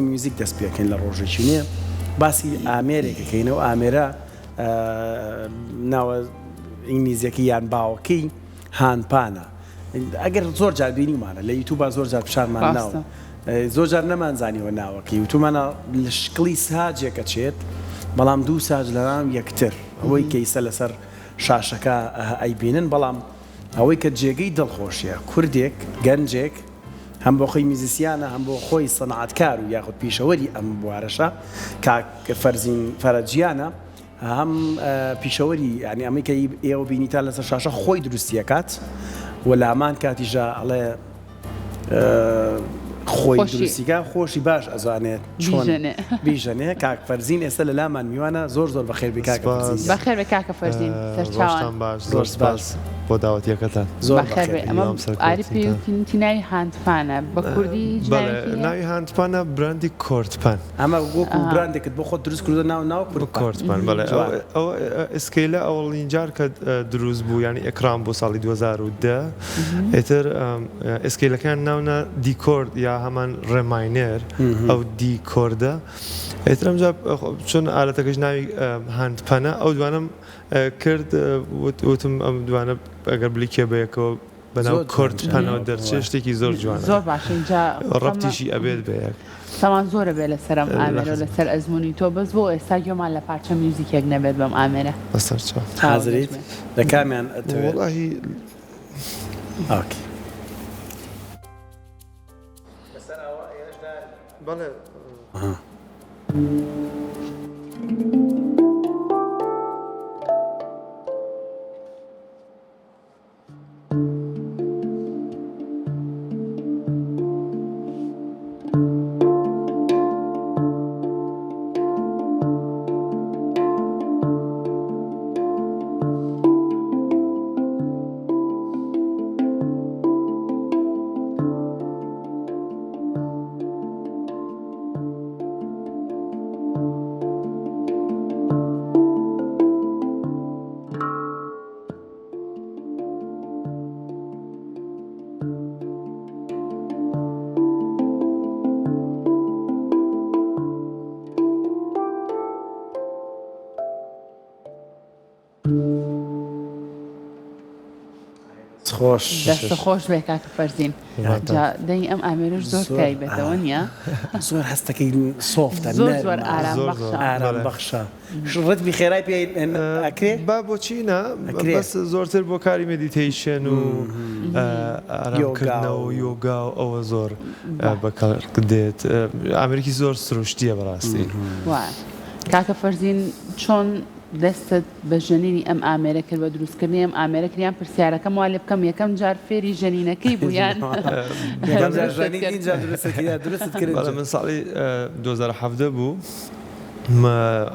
میوزیک دەست پێکەین لە ڕۆژێکی نێ باسی ئامێرێکەکەینەوە ئامێرە ناوە ئینگلیزیەکەی یان باوەکەی هانپانە ئەگەر زۆر جار بینیمانە لە یوتیوب زۆر جار پیشانمان ناوە زۆر جار نەمانزانیوە ناوەکەی یوتیوبمانە لە شکلی ساجێکە چێت بەڵام دوو ساج لەناو یەکتر ئەوەی کەیسە لەسەر شاشەکە ئەیبینن بەڵام ئەوەی کە جێگەی دڵخۆشیە کوردێک گەنجێک هەم بۆ خۆی میزیسیانە هەم بۆ خۆی سەنعاتکار و یاخود پیشەوەری ئەم بوارەشە کاک فەرزین فەرەجیانە هەم پیشەوەری ینی ئەمەی کە ئێوە بینیتا لەسەر شاشە خۆی دروستیەکات و لە ئامان کاتیژە ئەڵێ خۆی دروستیکە خۆشی باش ئەزانێت چۆن بیژەنێ کاک فەرزین ئێستا لە لامان میوانە زۆر زۆر بەخێر بێ کاک فەرزین بەخێر بێ کاکە فەرزین سەرچاوان باش زۆر سپاس بۆ داوەتیەکەتان زۆر بەخێر بێ ئەمە ئاری پێوتنی ناوی هاندپانە بە کوردی ناوی هاندپانە براندی کۆرتپان ئەمە وەکو براندێکت بۆ خۆت دروست کردە ناو کۆرتپان بەڵێ ئەو ئسکەیلە ئەوڵین جار کە دروست بوو ینی ئەکرام بۆ ساڵی 2010 ئێتر ئسکەیلەکان ناونە دیکۆرد یا هەمان ڕێماینەر ئەو دیکۆردە ئێتر ئەمجا چۆن ئالەتەکەش ناوی هاندپانە ئەو دوانم کرد وتم ئەم دوانە ئەگەر بلیکێ بەیەکەوە بەناو کۆرتپانەوە دەرچێت شتێکی زۆر جوانە زۆر باش اینجا ڕەبتیشی ئەبێت بەیەک تەمان زۆرە بێ لەسەرم ئامێرە لەسەر ئەزمموی تۆ بەس بۆ ئێستا گوێمان لە پارچە میوزیکێک نەبێت بەم ئامێرە بەسەر حازریت لە کامیان وڵاهی ئاکی بەڵێ دەستە خۆش بێ کاکە فەرزین دەی ئەم ئامێرش زۆر تایبەتەوە نییە زۆر هەستەکەی سۆفتە زۆر ئارام بەخشە ڕەتبی خێرای پێ ئەکرێ با بۆچینە بەس زۆرتر بۆ کاری مدیتیشن و ئارامکردنەوە و یۆگا و ئەوە زۆر بەکار دێت ئامریکی زۆر سروشتیە بەڕاستی کاکە فەرزین چۆن دەستت بە ژەنینی ئەم ئامێرە کرد بە دروستکردنی ئەم ئامێرەکریان پرسیارەکەم وا لێ بکەم یەکەم جار فێری ژەنینەکەی بوویان من ساڵی 2017 بوو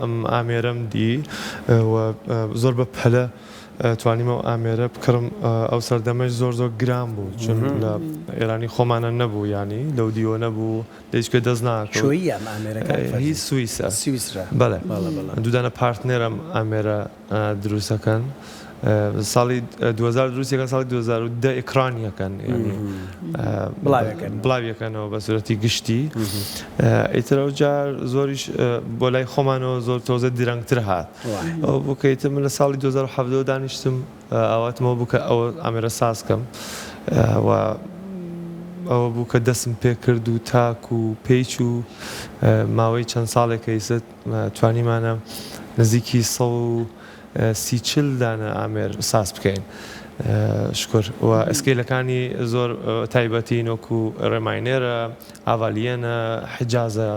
ئەم ئامێرەم دی زۆر بە پەلە توانیمەوە ئامێرە بکڕم ئەو سەردەمەش زۆر گران بوو چون لە ئێرانی خۆمانە نەبوو ینی لەو دیۆ نەبوو لەیچکە دەست ناکە هی سویسرە بەڵێ دوودانە پارتنێرم ئامێرە دروستەکەن ساڵی 2000 دروستیەکەن ساڵی 2010 ئێکرانیەکەن بڵاویەکەنەوە بە سورەتی گشتی ئیترەوە جار زۆریش بۆ لای خۆمانەوە زۆر تۆزە درەنگتر هات ئەو بکەیتە من لە ساڵی 2017 دانیشتم ئاواتمەوە بوو کە ئەوە ئامێرە سازکەم و ئەوە بوو کە دەستم پێ کرد و تاک و پێیچ و ماوەی چەند ساڵێکە ئیسە توانیمانە نزیکی 130 دانە ئامێر ساز بکەین شکر و ئەسکەیلەکانی زۆر تایبەتی نۆکو ڕێماینێرە ئاڤالیەنە حجازە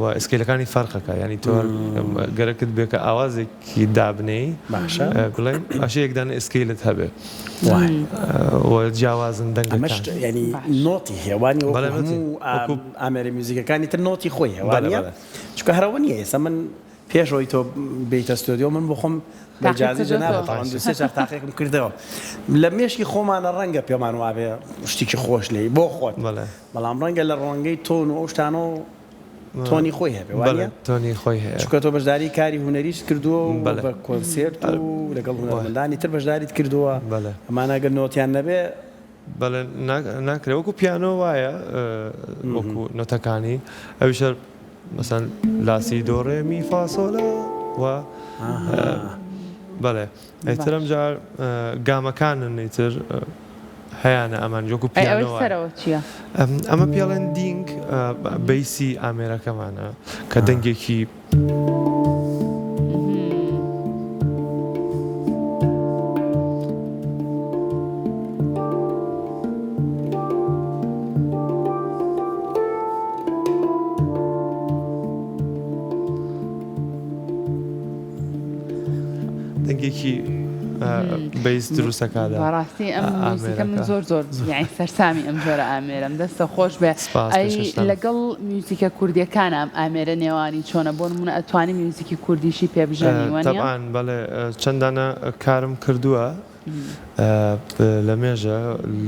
و ئەسکەیلەکانی فەرقەکە ینی تۆ گەرەکت بێ کە ئاوازێکی دابنەی بڵێن باشەیەکدان ئەسکەیلت هەبێ و جیاوازن دەنگەکان ینی نۆتی هێوانی هەموو ئامێرە میوزیکەکانی تر نۆتی خۆی هێوانە چکە هەرەوە نییە ئێستا من پێشەوەی تۆ بیتە ستۆدیۆ من بۆ خۆم بەجازی جەنابەت سێ چار تاقیقم کردەوە لە مێشکی خۆمانە ڕەنگە پێمان وابێ شتێکی خۆش لێ بۆ خۆت بەڵام ڕەنگە لە ڕەنگەی تۆن و ئەو شتانە تۆنی خۆی هەبێ وایە تۆنی خۆی هەیە چکە تۆ بەشداری کاری هونەریش کردووە و بە کۆنسێرت و لەگەڵ هونەرمەندانی تر بەشداریت کردووە ئەمانە ئەگەر نۆتیان نەبێ بەڵێ ناکرێت وەکو پیانۆ وایە وەکو نۆتەکانی ئەویشە مەسەن لاسی دۆڕێ می فاسۆلە و بەڵێ ئەیتر ئەم جار گامەکانن ئیتر هەیەە ئەمان وەکو پیانۆ سەرەوە چییە؟ ئەمە پێڵێن دینگ بەیسی ئامێرەکەمانە کە دەنگێکی دەنگێکی بەیس دروستەکەدا بەڕاستی ئەم موزیکە من زۆر یعنی سەرسامی ئەم جۆرە ئامێرەم دەستە خۆش بێ لەگەڵ میوزیکە کوردیەکان ئەم ئامێرە نێوانی چۆنە بۆ نمونە ئەتوانی میوزیکی کوردیشی پێبژێنی وانە؟ تەبعاً بەڵێ چەندانە کارم کردووە لە مێژە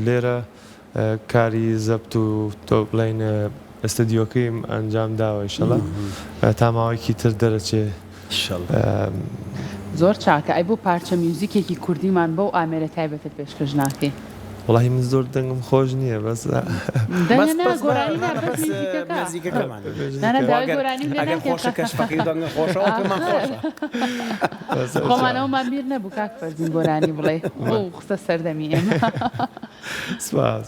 لێرە کاری زەبت و تۆ بڵین ئەستدیۆکەیم ئەنجام داوە ئینشەڵا تا ماوەیەکی تر دەرەچێ زۆر چاکە ئەی بۆ پارچە میوزیکێکی کوردیمان بەو ئامێرە تایبەتت پێشکەش ناکەی؟ وڵی من زۆر دەنگم خۆش نییە بەس خۆمانەوەمان بیر نەبوو کاک فەرزین گۆرانی بڵێ قسە سەردەمی ئێمە سپاس.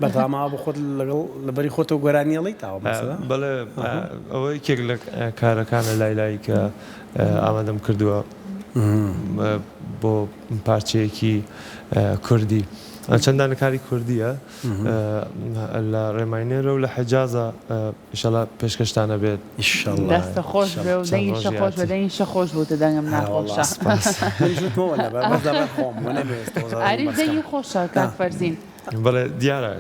بەرداما بۆ خۆت لەگەڵ لەبەری خۆتەوە گۆرانیەڵی تاوە بەڵێ ئەوە یەکێک لە کارەکانە لای کە ئامادەم کردووە بۆ پارچەیەکی کوردی چەندانە کاری کوردیە لە ڕێماینێرە و لە حەجازە ئینشەڵا پێشکەشتانە بێت دەستە خۆش بێ و دەنگیشە خۆش بە دەنگیشە خۆش بووتە دەنگم ناخۆشە ئاریش دەنگی خۆشە کاک فەرزین بەڵێ دیارە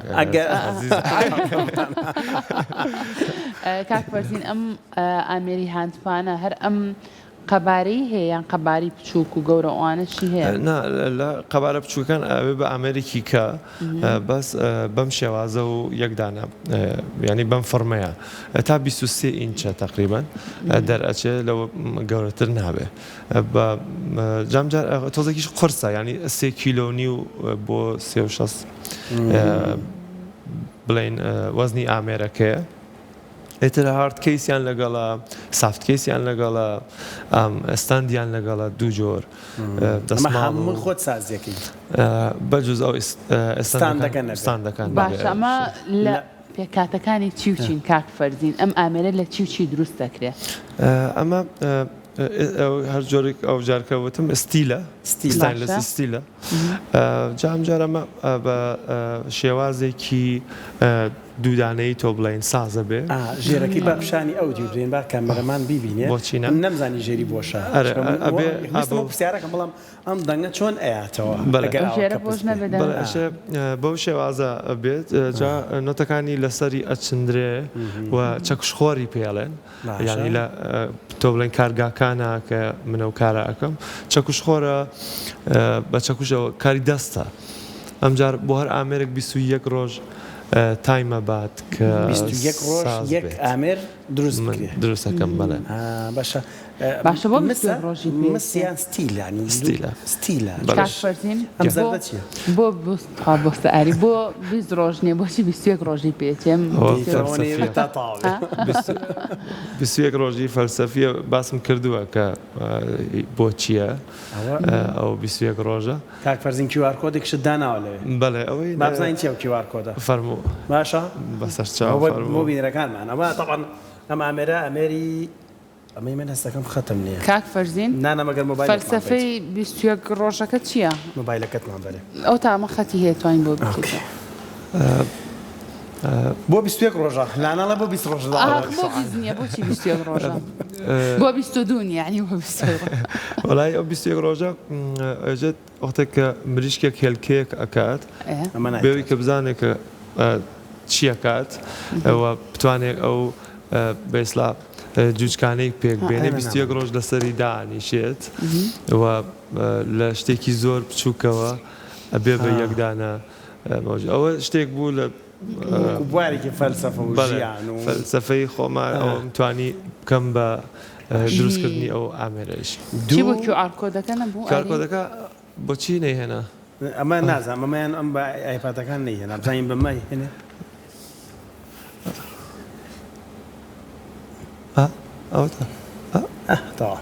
کاک فەرزین ئەم ئامێری هاندپانە هەر ئەم قەبارەی هەیە یان قەباری بچووک و گەورە ئەوانەشی هەیە؟ لە قەبارە بچووکەکان ئەوێ بە ئامێرێکی کە بەس بەم شێوازە و یەکدانە ینی بەم فڕمەیە تا 23 ئینچە تقریبان دەرئەچێ لەوە گەورەتر نابێ بە جامجار تۆزێکیش قرسە ینی 3 کیلۆنی و بۆ 36 بڵین وەزنی ئامێرەکەیە ئێتر هارد کەیسیان لەگەڵە سافت کەیسیان لەگەڵە ئەستاندیان لەگەڵە دوو جۆر هەمووی خۆت سازیەکەی بەجوز ئەو ئێستاندەکان باش ئەمە لە پێکاتەکانی چی و چین کاک فەرزین ئەم ئامێرە لە چی و چی دروست دەکرێت؟ ئەمە هەر جۆرێک ئەو جارکەوتم ستیلە ستیلە جار ئەمە بە شێوازێکی دوودانەی تۆ بڵین سازە بێ ژێرەکەی بە پیشانی ئەو دیوبرێن با کامەرەمان بیبینێ بۆچینە نەمزانی ژێری بۆشە پرسیارەکەم بەڵام ئەم دەنگە چۆن ئەیاتەوە بەو شێوازە بێت جا نۆتەکانی لەسەری ئەچندرێ و چەکشخۆری پێڵێن یانی لە تۆ بڵین کارگاکانە کە منە و کارە ئەەکەم چەکوشخۆرە بە چەکوشەوە کاری دەستە ئەمجار بۆ هەر ئامێرێک 21 ڕۆژ تایمە بات کە 21 ڕۆژ یەک ئامێر دروستەکەم بەڵێ باشە باشە بۆ بیستوێک ڕۆژی پێ مسیان ستیل ینی ستیلە کاک فەرزین ئەم زەردە چییە؟ بۆ بۆستەعاری بۆ 20 ڕۆژ نیە بۆچی 21 ڕۆژی پێچێم 21 ڕۆژی فەلسەفیە باسم کردووە کە بۆ چییە ئەو 21 ڕۆژە کاک فەرزین QR کۆدێکشت داناوە لەوێ بەڵێ ئەوەی بابزانین چیە QR کۆدە فەرموو باشە بەسەر چاو بۆ بینەرەکانمان ئەمە طبعاً ئەم ئامێرە ئەمێری ئەمەی من هەستەکەم خەتم نییە کاک فەرزین نانەمەگەر مۆبایل فەلسەفەی 21 ڕۆژەکە چییە؟ مۆبایلەکەتمان بەرێ ئەو تامە خەتی هەیە توانین بۆ بکەیت بۆ 21 ڕۆژە لانەڵە بۆ 20 ڕۆژ بۆ نییە بۆچی 21 ڕۆژە بۆ 22 یعنی بۆ 21 وەڵای ئەو 21 ڕۆژە ئەژێت وەختێک کە مریشکێک هێلکەیەک ئەکات بێوی کە بزانێت کە چیەکات ئەوە بتوانێت ئەو بەیسلا جوچکانەی پێک بێنێ 21 ڕۆژ لەسەری دانیشێت لە شتێکی زۆر بچووکەوە ئەبێ بە یەکدانە ئەوە شتێک بوو لە بوارێکی فەلسەفە و ژیان و فەلسەفەی خۆمان ئەو توانی بکەم بە دروستکردنی ئەو ئامێرەش چی بۆ QR کۆدەکە نەبوو کۆدەکە بۆچی نەیهێنا ئەمە نازانم ئەمەیان ئەم بە ئایپاتەکان نەیهێنا بزانین بەمە هێنێ ئەوتە تەوا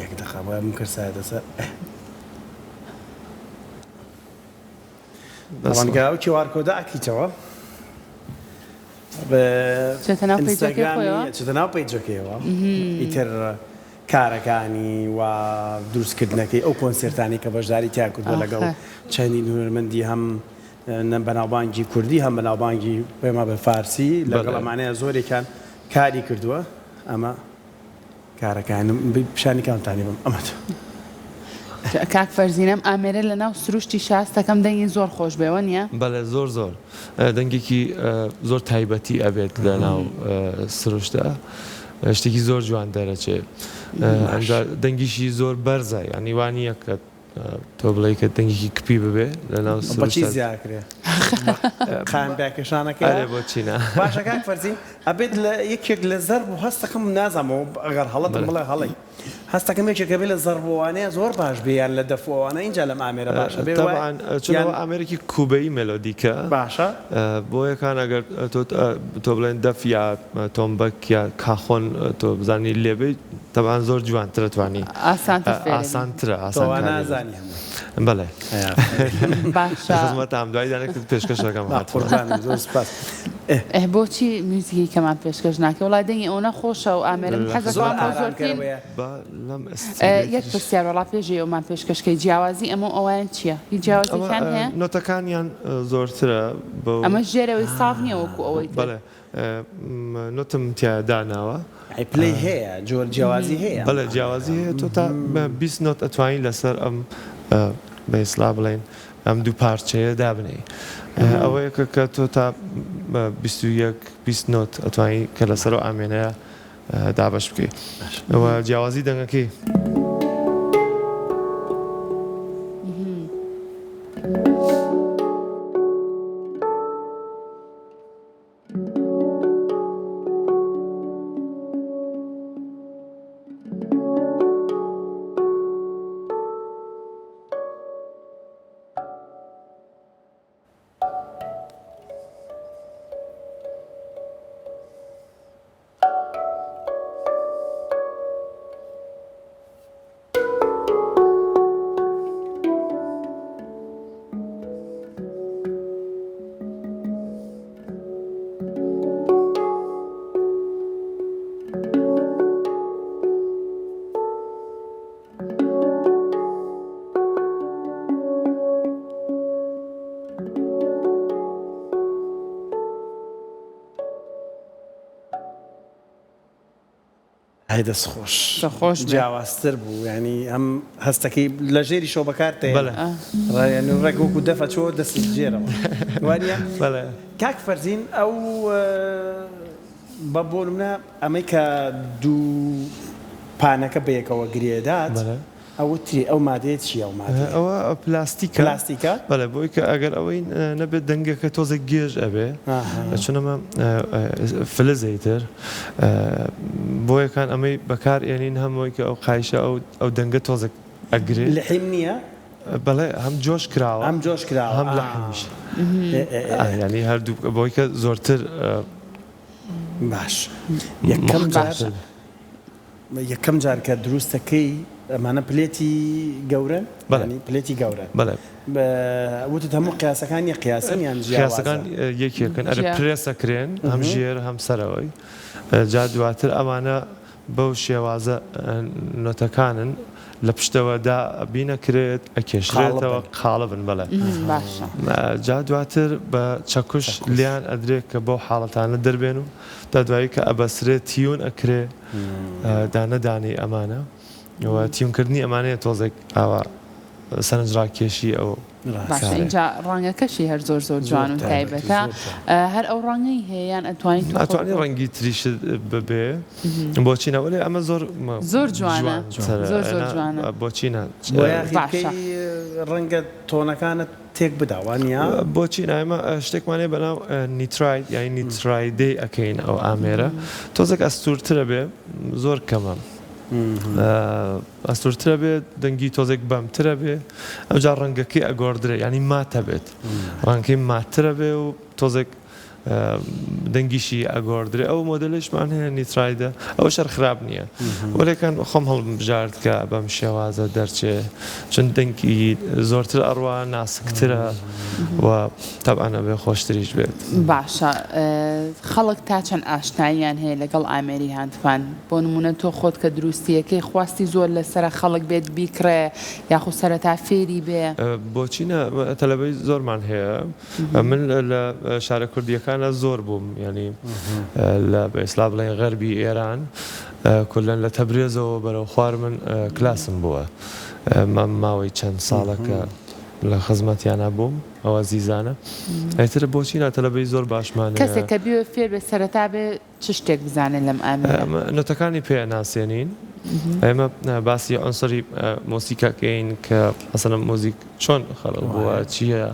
یەک دەقە بۆ من کرد سایە دەسەر ڕەنگە ئەو QR کۆدە ئەکیتەوە چێتە ناو پەیجەکەیەوە چێتە ناو پەیجەکەیەوە ئیتر کارەکانی و دروستکردنەکەی ئەو کۆنسرتانی کە بەشداری تیا کردووە لەگەڵ چەندین هونەرمەندی هەم بەناوبانگی کوردی هەم بەناوبانگی پێما بە فارسی لەگەڵ ئەمانەیە زۆرێکان کاری کردووە ئەمە کارەکانم پیشانی کامتانی بم ئەمەت کاک فەرزینەم ئامێرە لە ناو سروشتی شاستەکەم دەنگی زۆر خۆش بێەوە نییە؟ بەڵێ زۆر دەنگێکی زۆر تایبەتی ئەبێت لە ناو سروشتە شتێکی زۆر جوان دەرەچێ دەنگیشی زۆر بەرزە یانیوانیە کە تۆ بڵێ کە دەنگێکی کپی ببێ لە ناو بەچی زیاکرێ خان باکێشانەکە بۆ چینە باشە کاک فەرزین ئەبێت لە یەکێک لە زەرب و هەستەکەم نازانەوە ئەگەر هەڵەتم بڵێ هەڵی هەستەکەم یەکێکە بێت لە زەربوانەیە زۆر باش بێیان لە دەفوانە اینجا لەم ئامێرە باشە بێ چونەوە ئامێرێکی کوبەی مێلۆدیکە باشە بۆ یەکان ئەگەر تۆ بڵێن دەف یا تۆمبەک یا کاخۆن تۆ بزانی لێبێ تەبان زۆر جوانترە توانی ئاسانترە نازانی بەڵێ باشە دوای دانێک پێشکەشەکەم زۆر سپاس بۆچی موزیکی کەمان پێشکەش ناکە وڵای دەنگی ئەوە خۆشە و ئامێرم حەزەکەوان بۆ زۆرترین یەک پرسیار وڵا پێژێ ئەومان پێشکەشکەی جیاوازی ئەمە ئەویان چییە؟ هیچ جیاوازییان هەیە؟ نۆتەکانیان زۆرترە ئەمە ژێرەوەی ساف نییە وەکو ئەوەی بەڵێ نۆتم تیا داناوە پلەی هەیە جۆر جیاوازی هەیە بەڵێ جیاوازی هەیە تۆ تا 20 نۆت ئەتوانین لەسەر ئەم بە ئیسلا بڵێن ئەم دوو پارچەیە دابنێ ئەوەیەکە کە تۆ تا 21 نۆت ئەتوانی کە لەسەر ئامێنەیە دابش بکەیت ئەوە جیاوازی دەنگەکەی دەستخۆش جیاوازتر بوو ینی ئەم هەستەکەی لە ژێری شۆ بەکارتێ ڕێگوکو دەفە چۆ دەستی جێرەوە وانە کاک فەرزین ئەو بە بۆ منە ئەمەی کە دوو پانەکە بەیەکەوە گرێدات ئەو مادەیە چیە ئەو مادە؟ ئەوە پلاستیکە بەڵێ بۆی کە ئەگەر ئەوەی نەبێت دەنگەکە تۆزێک گێژ ئەبێ چونەمە فلزەیتر بۆیەکان ئەمەی بەکارێنین هەمووی کە ئەو قایشە ئەو دەنگە تۆزێک ئەگرێت لە حیم نییە؟ بەڵێ هەم جۆش کراوە هەم لە حمیش ینی هەردوو بۆی کە زۆرتر باش یەکەم جار کە دروستەکەی ئەمانە پلێتی گەورن پلێتی گەورە وتت هەموو قیاسەکانی قیاسن قیاسەکان یەکێکن ئەرە پرێسەکرێن هەم ژێر هەم سەرەوەی جا دواتر ئەمانە بەو شێوازە نۆتەکانن لە پشتەوەدا بینەکرێت ئەکێشرێتەوە قاڵە بن بەڵێ جا دواتر بە چەکوش لیان ئەدرێت کە بۆ حاڵەتانە دەربێن و تا دوایی کە ئەبەسرێت تیون ئەکرێ دانەدانی ئەمانە تیونکردنی ئەمانەیە تۆزێک ئاوا سەرنجڕاکێشی ئەو باشە اینجا ڕەنگەکەشی هەر زۆر جوان و تایبەتە هەر ئەو ڕەنگەی هەیەیان ئەتوانی ڕەنگی تریشت ببێ بۆچی نەوەێ ئەمە زۆر جوانە جوانە بۆچینە ڕەنگە تۆنەکانت تێک بداوانە بۆچی ئەمە شتێکمانێ بەناو نیتراید یانی نیترایدەی ئەەکەین ئەو ئامێرە تۆزێک ئەستورترە بێ زۆر کەمە ئەستورترە بێت دەنگی تۆزێک بەمترە بێ ئەوجا ڕەنگەکەی ئەگۆردرێ ینی ماتە بێت ڕەنگەکەی ماترە بێ و تۆزێک دەنگیشی ئەگۆردرێ ئەو مۆدلشمان هەیە نیترایدە ئەوە شەر خراپ نییە وەلێکان خۆم هەڵبژارد کە بەم شێوازە دەرچێ چون دەنگی زۆرتر ئەڕوا ناسکترە و تەبعانە بێ خۆشتریش بێت باشە خەڵک تا چەند ئاشناییان هەیە لەگەڵ ئامێری هاندفان بۆ نمونە تۆ خۆت کە دروستیەکەی خواستی زۆر لەسرە خەڵک بێت بیکڕێ یاخو سەرەتا فێری بێ بۆچینە تەلەبەی زۆرمان هەیە من لە شارە کوردیەکان زۆر بووم ینی لە ئیسلا بڵێن غەربی ئێران کولەن لە تەبرێزەوە بەرەو خوار من کلاسم بووە ماوەی چەند ساڵەکە لە خزمەتیانە بووم ئەوە زیزانە ئەتر بۆچی ناتەلەبەی زۆر باشمانە کەسێک کە بێ فێر بێ سەرەتا بێ چ شتێک بزانێت لەم ئامێرە نۆتەکانی پێ ناسێنین ئێمە باسی ئەنسەری مۆسیکەکەین کە ئەسەنە مۆزیک چۆن خەڵق بووە چییە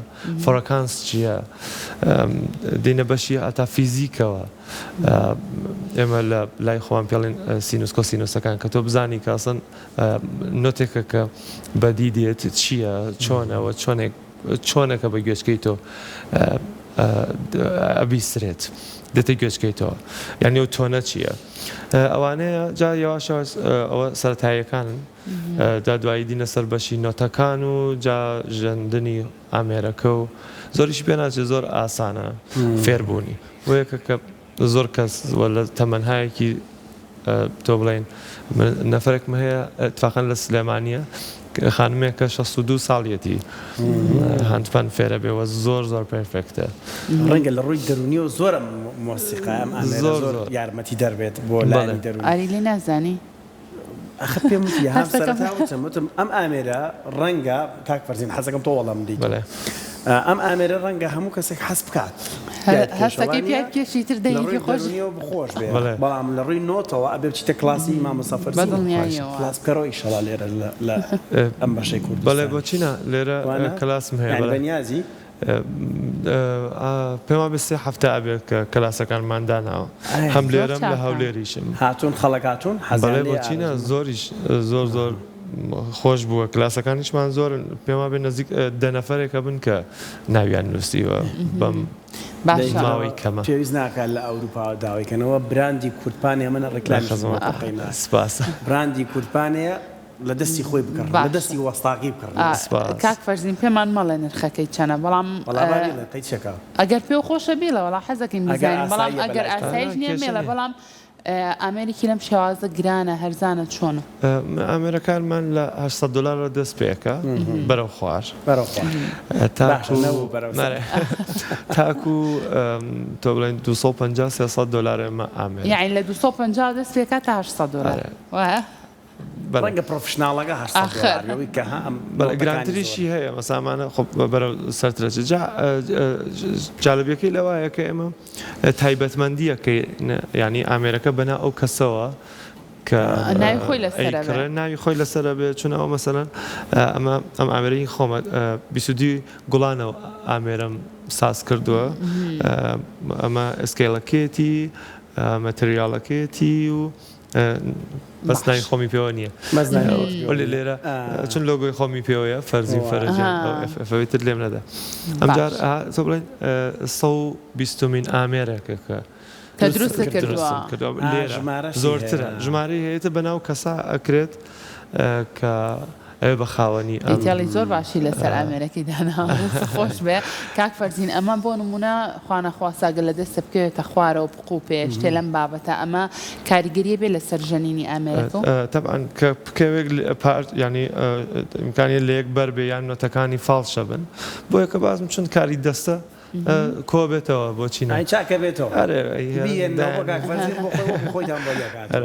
فڕەکانس چییە دێنە بەشی ئەتا فیزیکەوە ئێمە لە لای خۆوان پێڵێن سینوس کۆسینوسەکان کە تۆ بزانی کە ئەسەن نۆتێکە کە بەدی دێت چییە چۆنەوە چۆنەکە بە گوێچکەی تۆ ئەبیسترێت دێتە گوێچکەیتەوە یعنی و تۆنە چییە ئەوانەیە جا یەواشەوە ئەوە سەرەتاییەکانن جا دوایی دینە سەر بەشی نۆتەکان و جا ژەندنی ئامێرەکە و زۆریش پێ ناچێت زۆر ئاسانە فێربوونی وەیەکە کە زۆر کەس لە تەمەنهایەکی تۆ بڵێن نەفرێکمە هەیە اتفاقەن لە سلێمانیە خانمێکە 62 ساڵیەتی هاندفان فێرە بێەوە زۆر پێرفێکتە ڕەنگە لە ڕووی دەرونیەوە زۆرە مۆسیقا ئەم زۆر یارمەتی دەربێت بۆ لای دەرونی ئاری لێ نازانی ئەخ پێم وتی هەم سەرەتاوتم ئەم ئامێرە ڕەنگە کاک فەرزین حەزەکەم تۆ وەڵام دیت ئەم ئامێرە ڕەنگە هەموو کەسێک حەز بکات هەستەکەی پیاد کێشی تر دەیەکی خۆش بێ بەڵام لە ڕووی نۆتەوە ئەبێ بچیتە کلاسی مامۆستا کلاس بکەڕەوە ئیشەڵا لێرە لە ئەم بەشەی کورد بەڵێ بۆچینە لێرە کلاسم هەیە بەنیازی پێما بێ هەفتە ئەبێت کە کلاسەکانمان داناوە هەم لێرەم لە هەولێریشم هاتوون خەڵک هاتوون بەڵێ بۆچینە زۆریش زۆر خۆش بووە کلاسەکانیشمان زۆر پێما بێ نزیک دەنەفرێکە بن کە ناویان نووسیوە بەم ماوەی کەمە پێویست ناکات لە ئەوروپا داوایکەنەوە براندی کورتپانێ منە ڕێکلامی سپاس براندی کورتپانەیە لە دەستی خۆی بکڕ لە دەستی وەستاقی بکڕ کاک فەرزین پێمان مەڵێ نرخەکەی چەنە بەڵام ئەگەر پێ خۆشە بیڵە وەڵا حەزەکەین بزانین بەڵام ئەگەر ئاسایش نییە مێڵە بەڵام ئامێریکی لەم شێوازە گرانە هەرزانە چۆنە ئامێرەکانمان لە $800 دەست پێکە بەرەو خوار تاکو تۆ بڵێن $250-300 ئێمە ئامێر یعنی لە 250 دەست پێکە تا $800 ڕەنگە پرۆفشناڵەکە $800 گرانتریشی هەیە مەسامانە خۆ بەرەو سەرترەچ جالبیەکەی لەوایە کە ئێمە تایبەتمەندیەکەی ینی ئامێرەکە بەنا ئەو کەسەوە کە ناوی خۆی لەسەرە بێ ناوی خۆی لەسەرە بێت چونەوە مەسەلەن ئەم ئامێرەی خۆمە 22 گوڵانەوە ئامێرەم ساز کردووە ئەمە ئەسکێڵەکێتی مەتریاڵەکێتی و بەس ناوی خۆمی پێوە نییە ولی لێرە چون لۆگۆی خۆمی پێوەیە فەرزی فەرەجیان ئەفەوێتر لێم نەدا ئەمجار تۆ بڵێن 120مین ئامێرەکە کە دروستە کردووە لێرە زۆرترە ژمارەی هەیەتە بەناو کەسا ئەکرێت کە ئەوێ بە خاوەنی ئیتاڵی زۆر باشی لەسەر ئامێرەکەی دانا خۆش بێ کاک فەرزین ئەمە بۆ نمونە خوانەخواساگە لە دەستە بکەوێتە خوارەوە بقوو پێش تێ لەم بابەتە ئەمە کاریگەریە بێ لەسەر ژەنینی ئامێرەکە طبعاً کە بکەوێت ینی ئیمکانی لە یەک بەر بێ یان نۆتەکانی فاڵشە بن بۆیە کە بازم چون کاری دەستە کۆ بێتەوە بۆچی چاکە بێتەوە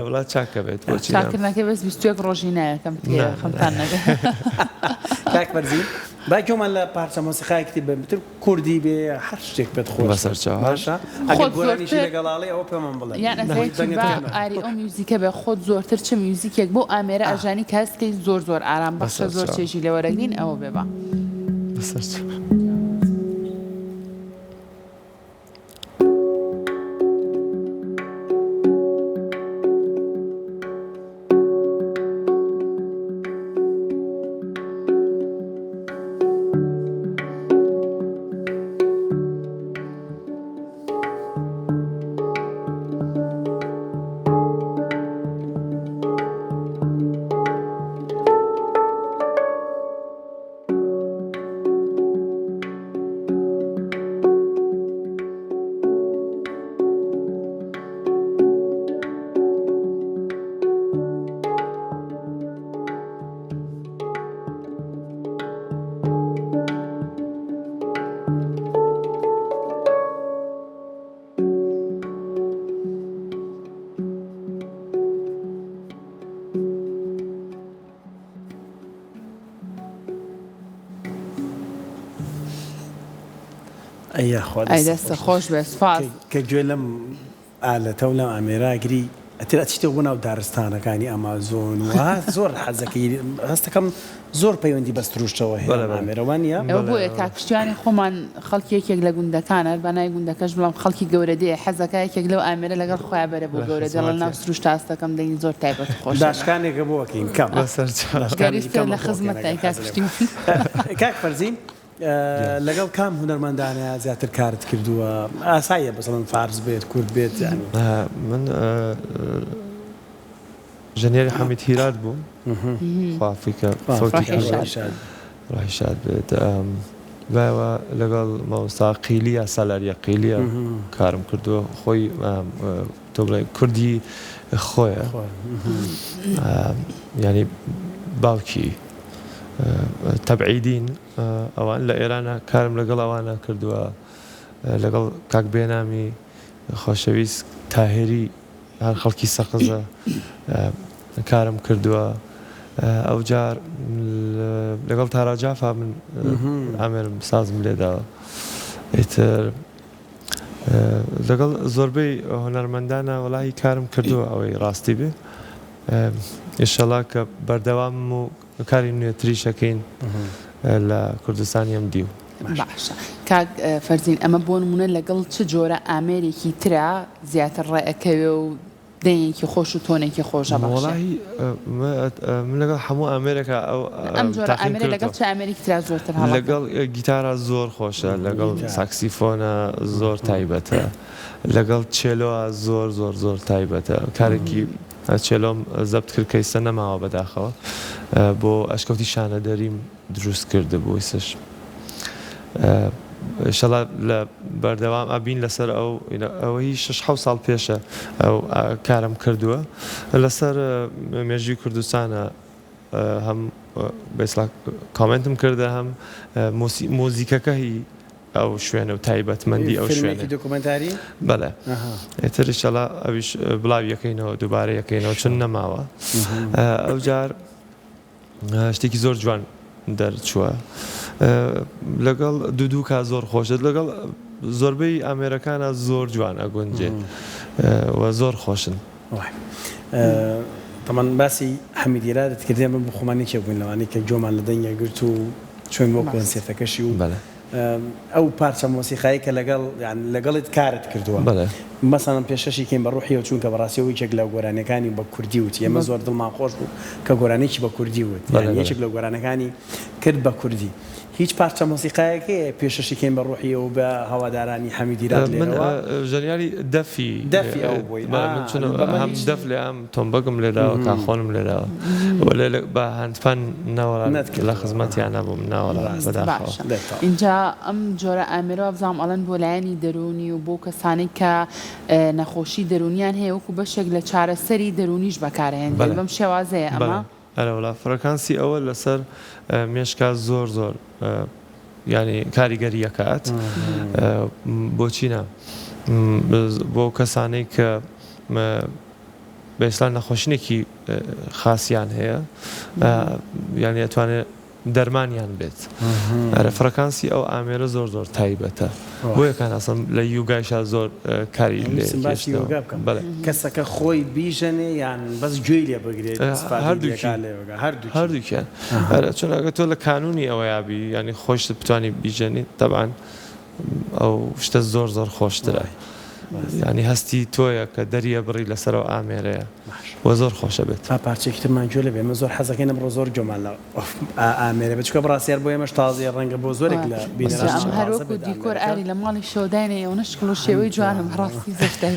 وڵات چاکە بێت بۆچی چاکردنەکە بەس 21 ڕۆژی نایەکەم خەمتان نەگە کاک فەرزین با کۆمان لە پارچە مۆسیقایەکتی بێتر کوردی بێ هەر شتێک بێت خۆش بەسەرچاو باشە ئەگەر گۆرانیشی لەگەڵاڵی ئەوە پێمان بڵێ یان ئاری ئەو میوزیکە بێ خۆت زۆرتر چه میوزیکێک بۆ ئامێرە ئەژانی کەسکەی زۆر ئارام بەخشە زۆر چێژی لێوەرەگرین ئەوە بێ بە بەسەرچاو ئەی دەستە خۆش بێ سپاس کە گوێ لەم ئالەتە و لەم ئامێراگری ئەتر ئەچیتە بوو ناو دارستانەکانی ئەمازۆن و زۆر حەزەکەی هەستەکەم زۆر پەیوەندی بەستروشتەوە هەیە ئامێرەوانە ئەو بۆیە کاکشتیانی خۆمان خەڵکی یەکێک لە گوندەکانە بەنای گوندەکەش بڵام خەڵکی گەورە دێ حەزەکە یەکێک لەو ئامێرە لەگەڵ خۆیان بەرە بۆ گەورە دێڵە ناو سروشت ئاستەکەم دەین زۆر تایبەت خۆش داشکانێکە بۆکەین کەم گەریستە لە خزمەتای کاکشتی کاک فەرزین لەگەڵ کام هونەرمەندانە زیاتر کارت کردووە ئاساییە بەسەڵەن فارس بێت کورد بێت من ژەنێری حەمید هیرات بووم خوافیکە ڕاهی شاد بێت بایەوە لەگەڵ مامۆستا قیلیە سالاریە قیلیە کارم کردووە خۆی تۆ بڵێ کوردی خۆیە ینی باوکی تەبعیدین ئەوان لە ئێرانە کارم لەگەڵ ئەوانە کردووە لەگەڵ کاک بێنامی خۆشەویست تاهێری هەر خەڵکی سەقزە کارم کردووە ئەو جار لەگەڵ تاراجافا من ئامێرم سازم لێداوە ئیتر لەگەڵ زۆربەی هونەرمەندانە وەڵاهی کارم کردووە ئەوەی ڕاستی بێ ئینشەڵا کە بەردەوام و کاری نوێتریشەکەین لە کوردستانی ئەم دیو باشە کاک فەرزین ئەمە بۆ نمونە لەگەڵ چ جۆرە ئامێرێکی ترا زیاتر ڕێەکەوێ و دەیەکی خۆش و تۆنێکی خۆشە وەڵاهی من لەگەڵ هەموو ئامێرێکە ئەم جۆرە ئامێرە لەگەڵ چ ئامێرێکی ترا زۆرتر هەڵە لەگەڵ گیتارە زۆر خۆشە لەگەڵ ساکسیفۆنە زۆر تایبەتە لەگەڵ چێلۆە زۆر تایبەتە کارێکی چێلۆم زەبت کرد کەیسە نەماوە بەداخەوە بۆ ئەشکەوتی شانە دەریم دروست کرده بۆ ئیسش ئینشەڵا لە بەردەوام ئابین لەسەر ئەوەی 6 ساڵ پێشە ئەو کارم کردووە لەسەر مێژووی کوردستانە هەم کامنتم کردە هەم مۆزیکەکە هی ئەو شوێنە و تایبەتمەندی ئەو شوێنە دۆکومنتاری بەڵێ ئێتر ئینشەڵا ئەویش بڵاو یەکەینەوە دووبارە یەکەینەوە چون نەماوە ئەو جار شتێکی زۆر جوان دەرچووە لەگەڵ دووکە زۆر خۆشت لەگەڵ زۆربەی ئامێرەکانە زۆر جوانە گونجێ و زۆر خۆشن طبعا باسی حەمیدی را دەتکردێ من بۆ خۆمانێکی بووین لەوانەیە کە جۆمان لە دەنگە گرت و چۆن بۆ کۆنسێرتەکەشی و ئەو پارچە مۆسیقایی کە لەگەڵت کارت کردووە مەسەڵەن پێشەشی کەین بە ڕوحیەوە چونکە بەڕاستیەوە یەکێک لە گۆرانەکانی بە کوردی وتی ئێمە زۆر دڵمان خۆش بوو کە گۆرانێکی بە کوردی وت یەکێک لە گۆرانەکانی کرد بە کوردی هیچ پارچە مۆسیقایەکە پێشەشی کەین بە ڕوحیەوە بە هەوادارانی حەمیدی را من ژەنیاری دەفی ئەو بووی هەم دەف لێ ئەم تۆمبەگم لێداوە کاخۆنم لێداوە بە هەندپان ناوەڵات لە خزمەتیان نەبووم ناوەڵات بەداخەوە اینجا ئەم جۆرە ئامێرەوە بزانم ئەڵەن بۆ لایەنی دەرونی و بۆ کەسانی کە نەخۆشی دەرونیان هەیە وەکو بەشێک لە چارەسەری دەرونیش بەکارهێنن بەم شێوازەیە ئەمە ئەوە فڕەکانسی ئەوە لەسەر مێشکات زۆر ینی کاریگەریەکات بۆچی نا بۆ کەسانەی کە بەئیسلام نەخۆشینێکی خاسیان هەیە یعنی ئەتوانێت دەرمانیان بێت فڕەکانسی ئەو ئامێرە زۆر تایبەتە بۆ یەکان ئەسڵ لە یوگایشا زۆر کاری لێ کەسەکە خۆی بیژەنێ یان بەس گوێی لێ بگرێت هەردووکیان چون ئەگە تۆ لە کانونی ئەوە یابی ینی خۆشت بتوانانی بیژەنی تەبعاً ئەو شتە زۆر خۆشترە ینی هەستی تۆیە کە دەریە بڕی لەسەرەوە ئامێرەیە وە زۆر خۆشە بێت پارچێکترمان گوێ لە بێ من زۆر حەزەکەی نەبڕۆ زۆر گۆمان لە ئامێرە بچکە بڕاستیار بۆ ئێمەش تازیە ڕەنگە بۆ زۆرێک لە بینەرە هەروەکو دیکۆر ئاری لە ماڵی شۆدانێ ئەو نشکڵ و شێوەی جوانم ڕاستی زەشتای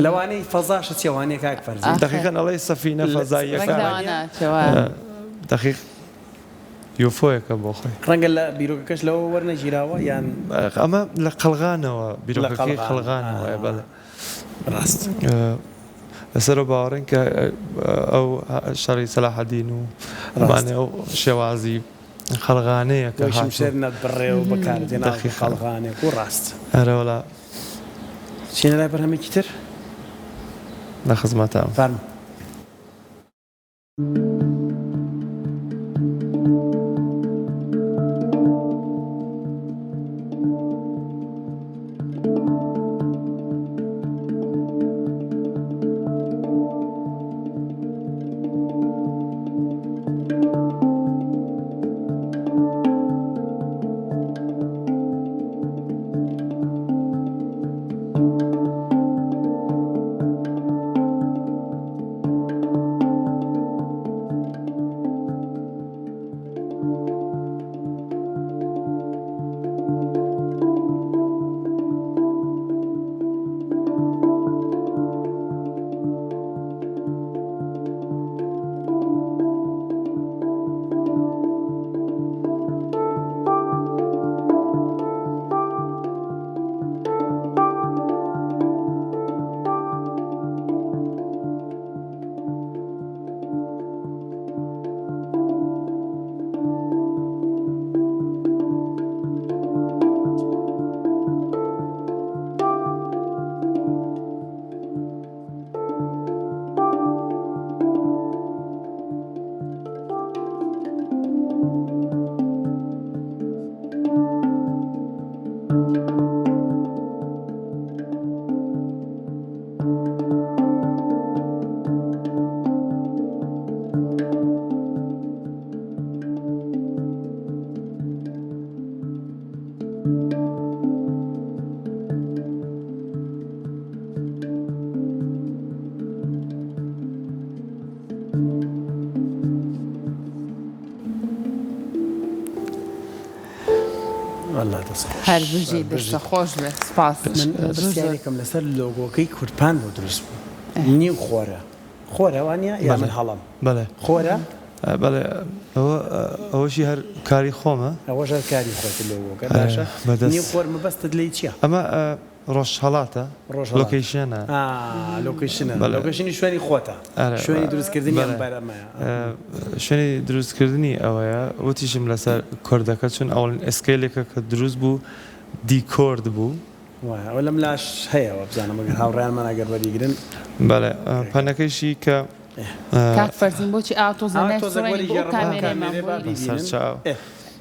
لەوانەی فەزاشە چێوانەیە کاک فەرزی دقیقاً ئەڵێ سەفینە فەزاییەکە دقیق یۆفۆیەکە بۆ خۆی ڕەنگە لە بیرۆکەکەش لەوە وەرنەگیراوە یان ئەمە لە قەڵغانەوە بیرۆکەکەی قەڵغانەوە بەڵێ ڕاست لەسەرەوە باوەڕێن کە ئەو شەڕی سەلاحەدین و ئەمانە ئەو شێوازی خەڵغانەیە کە شێر نەتبڕێ و بەکاردێنا خەڵغانێک و ڕاست هەرەوەڵا چینە لای بەرهەمێکی تر لە خزمەتە فەرموو هەر بژی دەستە خۆش بێت سپاس من لەسەر لۆگۆکەی کورتپان بۆ دروست بوو نیو خۆرە وانە یا من هەڵم بەڵێ خۆرە بەڵێ ئەوەشی هەر کاری خۆمە ئەوەش هەر کاری خۆت لۆگۆکە باشە نیو خۆر مەبەستت لێی چییە ئەمە ڕۆژهەڵاتە لۆکیشنە لۆکیشنی شوێنی خۆتە شوێنی دروستکردنی ئەم بەرەمەیە شوێنی دروستکردنی ئەوەیە وتیشم لەسەر کۆردەکە چون ئەوڵ ئەسکیلێکە کە دروست بوو دیکۆرد بوو ئەوە لەم لاش هەیەەوە بزانم ئەگەر هاوڕێیانمان ئەگەر وەریگرن بەڵێ پەنەکەیشی کە کاک فەرزین بۆچی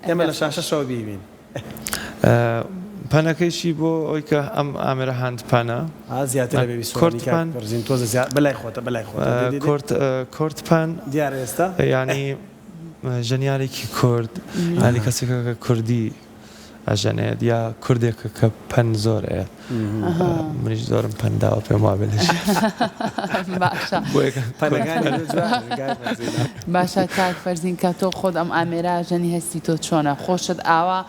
ئێمە لە شاشەشەوە بیبین پەنەکەیشی بۆ ئەوی کە ئەم ئامێرە هاند پەنە زیاتر بەرزین تۆزە بەلای خۆتە بەلای خۆت کورت پەن دیارە ئێستا ینی ژەنیارێکی کورد ینی کەسێکە کە کوردی ئەژەنێت یا کوردێکە کە پەن زۆرەیە منیش زۆرم پەنداوە پێم وا بێت باشە کاک فەرزین کە تۆ خۆت ئەم ئامێرە ژەنی هەستی تۆ چۆنە خۆشت ئاوا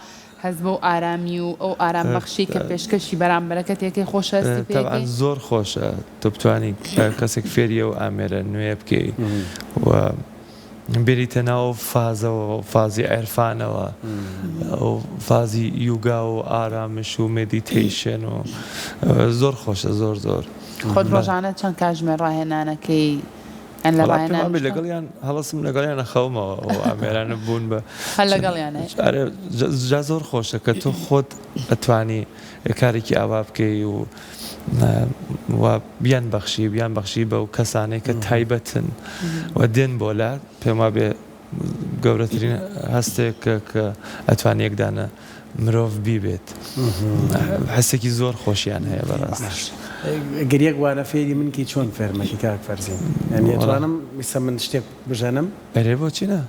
هەز بۆ ئارامی و ئەو ئارام بەخشی کە پێشکەشی بەرامبەرەکە تێکەی خۆشەستی پێ زۆر خۆشە تۆ بتوانین کەسێک فێریە و ئامێرە نوێ بکەی و بریتە ناو فازەوە فازی عێرفانەوە ئەو فازی یوگا و ئارامش و مدیتیشن و زۆر خۆشە زۆر خۆت ڕۆژانە چەند کاتژمێر ڕاهێنانەکەی لەگەڵیان هەڵسم لەگەڵیان نەخەومەوە ئەو ئامێرانە بوون بە هەر لەگەڵیانە جا زۆر خۆشە کە تۆ خۆت ئەتوانی کارێکی ئاوا بکەی و بیان بەخشی بە و کەسانێک کە تایبەتن و دێن بۆ لات پێم وا بێ گەورەترین هەستێک کە ئەتوانی یەکدانە مرۆڤ بیبێت هەستێکی زۆر خۆشیان هەیە بەڕاست گریەک وانە فێری منکی چۆن فێرمەکی کاک فەرزین ینی ئەتوانم میسە من شتێک بژەنم ئەرێ بۆچینە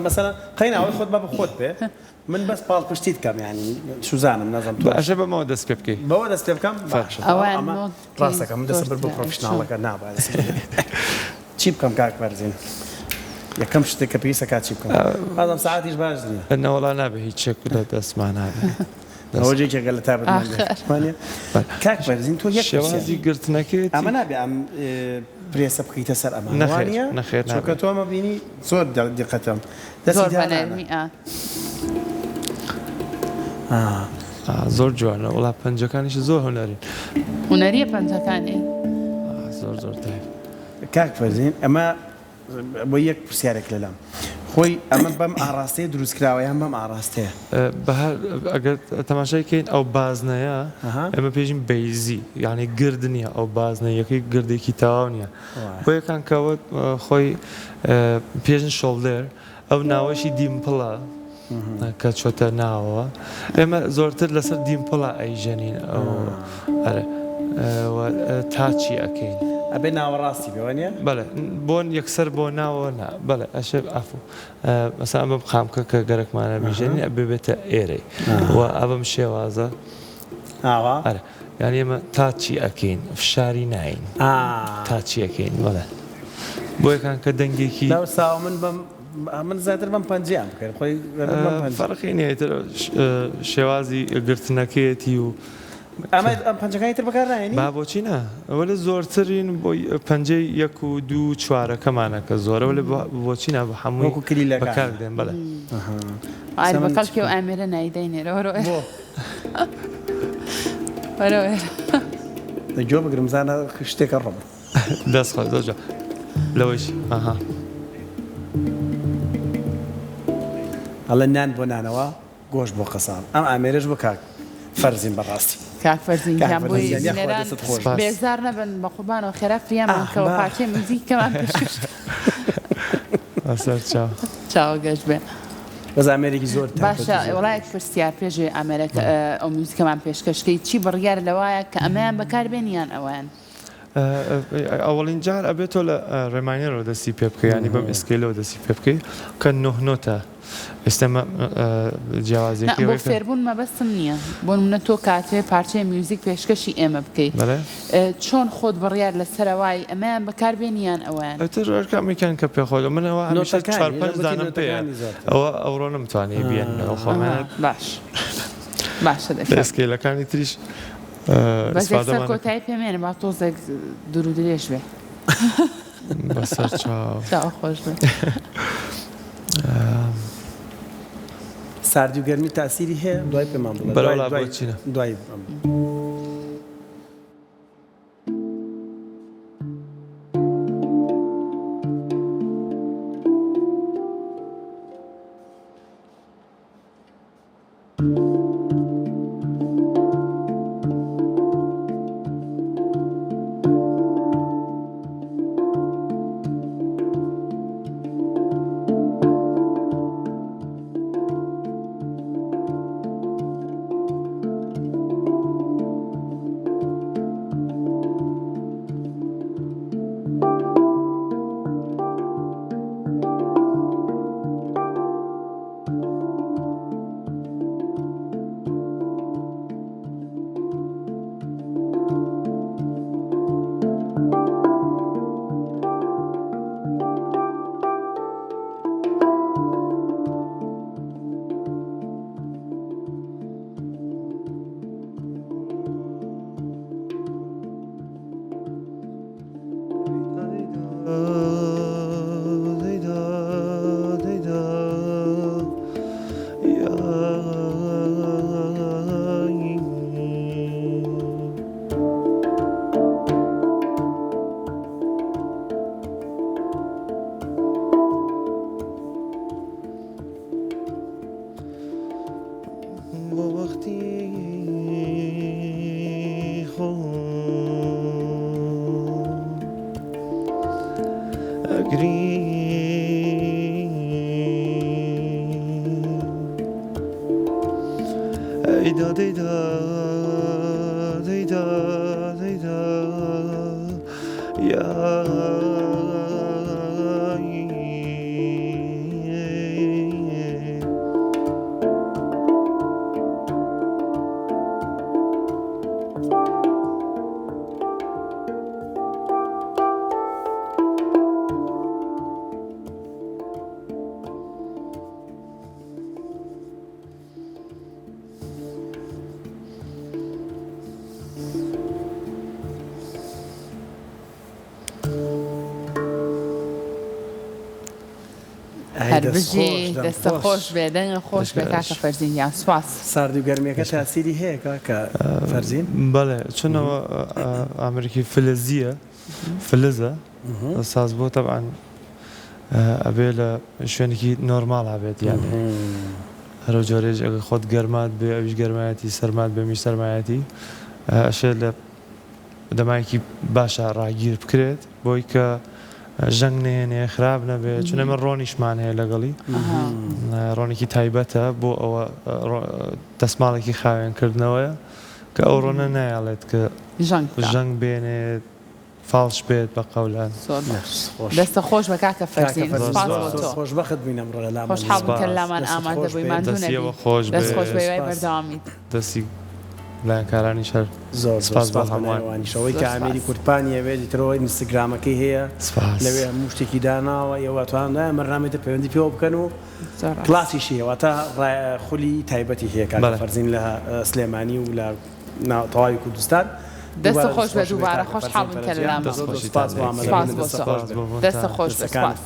مەسەلا قەیناوەی خۆت بە خۆت بێ من بەس پاڵ پشتیت کەم ینی سوزانم نازم ئەژە بەمەوە دەست پێ بکەی بەوە دەست پێ بکەم ڕاستەکەم من دەست بۆ پرۆفشناڵەکە نابێت چی بکەم کاک فەرزین یەکەم شتێک کە پێویستە کات چی بکەم بازم ساعتیش باش نییە نەوەڵا نابێ هیچ چێک لە دەستمان نابێت ئەوەجێکێکە لە تابەتمانە کاک فەرزین تۆ یەک شێوازی گرتنەکەیت ئەمە نابێ ئەم پرێسە بخیتە سەر ئەمانوانە نەخێر چونکە تۆمە بینی زۆر دیقەتم دەستی زۆر جوانە وڵا پەنجەکانیش زۆر هوەریە پەنجەکانی زۆر کاک فەرزین ئەمە بۆ یەک پرسیارێک لەلام خۆی ئەمە بەم ئاراستەیە دروستکراوەیان بەم ئاراستەیە ئەگەر تەماشایکەین ئەو بازنەیە ئەمە پێژین بەیزی یعنی گرد نییە ئەو بازنە یەکەی گردێکی تەواو نییە بۆ یەکان کەوت خۆی پێژن شۆڵدەر ئەو ناوەشی دیمپڵە کە چۆتە ناوەوە ئێمە زۆرتر لەسەر دیمپڵە ئەیژەنین تاچی ئەەکەین ئەبێ ناوەڕاستی بێوانە بەڵێ بۆن یەکسەر بۆ ناوە بەڵێ ئەشێ ئەفو مەسا ئەمە خامکە کە گەرەکمانە میژێنی ئەبێ بێتە ئێرەی و ئەبم شێوازە یعنی ئێمە تاچی ئەەکەین فشاری ناین تاچی ئەەکەین بەڵێ بۆ یەکان کە دەنگێکی ساو من زیاتر بەم پەنجیان بکەین خۆی فەرقی نیە شێوازی گرتنەکەیەتی و ئەمە ئەم پەنجەکانی تر بەکارناهێنی با بۆچی نە ئەوە لە زۆرترین بۆ پەنجەی 1 و 2 4ەکەمانە کە زۆرەوە لە بۆچی نە بە هەموو کلی بەکار دێن بەڵێ بەقەڵکی و ئامێرە نایدەینێرە جۆ بگرمزانە شتێکە ڕۆم دەست خۆ زۆر لەوەش ئەڵە نان بۆ نانەوە گۆش بۆ قەسان ئەم ئامێرەش بۆ کاک فەرزین بەڕاستی کاک فەرزین بێزار نەبن بە قوربانەوە خێرا فریامانکەوە پارچەی موزیکەمان پێشکەش چاوە گەشت بێ بەز ئامێرێکی زۆر باشە وڵایەک پرسیار پێشێ ئامێرەکە ئەو موزیکەمان پێشکەشکەی چی بڕیار لەوایە کە ئەمەیان بەکاربێنیان ئەویان ئەوڵین جار ئەبێتۆ لە ڕێمانەرەوە دەستی پێ بکەیانی بەم ئسکیلەوە دەستی پێ بکەی کە نۆتە ئێستەمە جیاوازێکی بۆ فێربوون مەبەستم نییە بۆ منە تۆ کاتێ پارچەی میوزیک پێشکەشی ئێمە بکەیت چۆن خۆت بڕیار لە سەرەوای ئەمەیان بەکاربێنیان ئەویان ئەوەکەمیکان کە پێخۆڵ منەوە دانم پێ ئەوە ئەوڕۆ نمتوانێت بێن خۆمانە باشە ئسکیلەکانی تریش بەسەر کۆتایی پێمێنە با تۆزێک دوور و درێژ بێ بەسەر چاو خۆش بێ ساردی و گەرمی تاسیری هەیە دوای پێمان بڵێ بەرەوڵا بۆچینە دوای ديدا ديدا ديدا ديدا يا هەربژی دەستە خۆش بێ دەنگە خۆش بێ کاکە فەرزین یان سوپاس. سارد و گەرمیەکە تاسیری هەیە کە فەرزین؟ بەڵێ چونەوە ئامریکی فلزیە فلزە ساز بۆ طبعاً ئەبێ لە شوێنێکی نۆرماڵ هەبێت یانێ هەرو جۆرێژ ئەگە خۆت گەرمات بێ ئەویش گەرمایەتی سەرمات بێ میش سەرمایەتی ئەشێ لە دەمایەکی باشە ڕاگیر بکرێت بۆی کە ژەنگ نێنێ خراپ نەبێت چونە من ڕۆنیشمان هەیە لەگەڵی ڕۆنێکی تایبەتە بۆ ئەوە دەسماڵێکی خاوێنکردنەوەیە کە ئەو ڕۆنە نایڵێت کە ژەنگ بێنێت فاڵش بێت بە قەولان دەستە خۆش بە کاکە فەرزین خۆشبەخت بووین ئەمڕۆ لە لامان خۆشحاڵ بووین کە لەلامان ئامادە بوویمان دەست خۆش بێ وای بەردەوامیت دەستی لایەنکارانی شەر زۆر سپاس بە هەمووانیشەوەی کە ئامێری کورتپانی ئەوێ دیترەوەی ئینستاگرامەکەی هەیە لەوێ هەموو شتێکی داناوە ئێوە تواندا مەرنامێتە پەیوەندی پێوە بکەن و کلاسیشی هەواتە خولی تایبەتی هەیە کاکە فەرزین لە سلێمانی و لە تەواوی کوردستان دەستە خۆش بە دووبارە خۆشحاڵ بووین کە لەلامان سپاس بۆ ئامادەبوونت دەستە خۆش بە سپاس.